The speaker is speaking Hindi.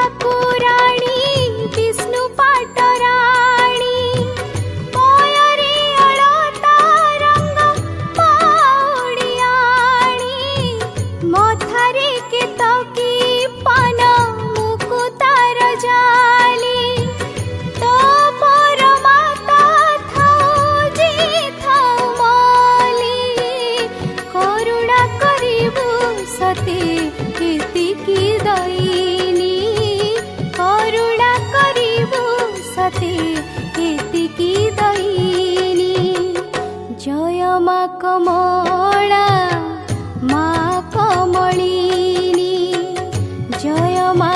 ठाकुराणी विष्णु पाटराणी मयूरी अलता रंग पाउडियाणी मथारे केतकी पान मुकुतार जाली तो परमाता थाउ जी थाउ मली करुणा करिबु सती एतिकी दईनी करुणा करिबु सती एतिकी दईनी जय मा कमला मा कमलिनी जय मा